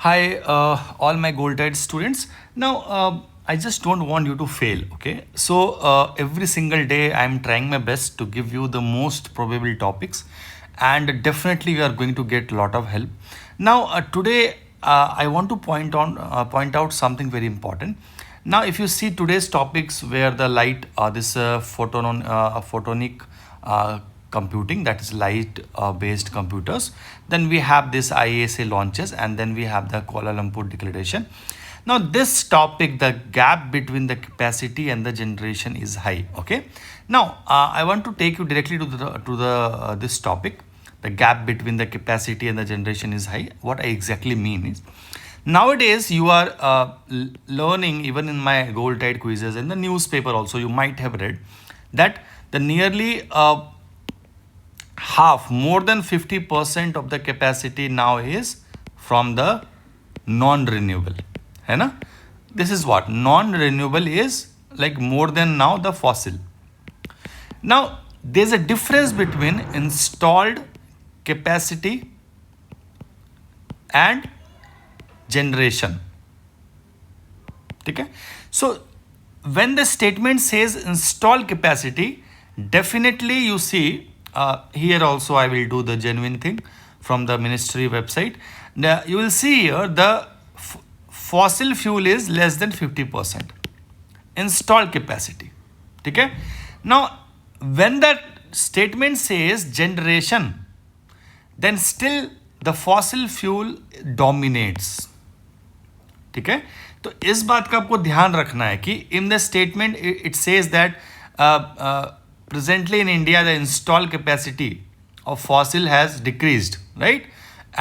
Hi, all my GOALTIDE students. Now, I just don't want you to fail, okay? So, every single day, I'm trying my best to give you the most probable topics, and definitely, you are going to get a lot of help. Now, today, I want to point out something very important. Now, if you see today's topics, where the light, photonic computing, that is light based computers, then we have this IASA launches, and then we have the Kuala Lumpur declaration. Now this topic, the gap between the capacity and the generation is high. Okay, now I want to take you directly to the this topic. The gap between the capacity and the generation is high. What I exactly mean is, nowadays you are learning, even in my GOALTIDE quizzes and the newspaper also, you might have read that the nearly half, more than 50% of the capacity now is from the non-renewable, है ना? This is what non-renewable is, like more than now the fossil. Now there's a difference between installed capacity and generation. Okay, so when the statement says installed capacity, definitely you see here also I will do the genuine thing from the ministry website. Now you will see here the fossil fuel is less than 50% installed capacity. Okay, now when that statement says generation, then still the fossil fuel dominates. ठीक है, तो इस बात का आपको ध्यान रखना है कि in the statement it says that presently in India the installed capacity of fossil has decreased, right,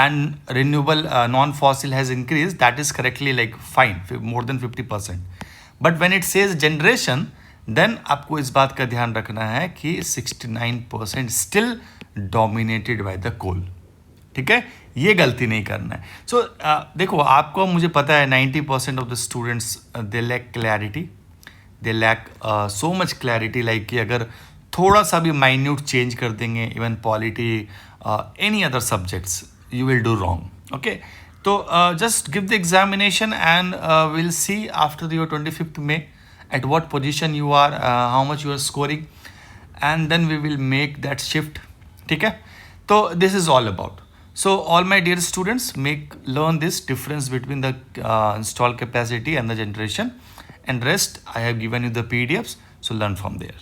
and renewable non-fossil has increased. That is correctly like fine, more than 50%. But when it says generation, then आपको इस बात का ध्यान रखना है कि 69% still dominated by the coal. ठीक है, ये गलती नहीं करना है. सो देखो, आपको मुझे पता है 90% of the students they lack clarity, they lack so much clarity, like कि अगर थोड़ा सा भी माइन्यूट चेंज कर देंगे, even polity, any other subjects, you will do wrong. Okay, तो just give the examination and will see after your 25th May at what position you are, how much you are scoring, and then we will make that shift. ठीक है, तो this is all about. So all my dear students, learn this difference between the installed capacity and the generation, and rest I have given you the PDFs, so learn from there.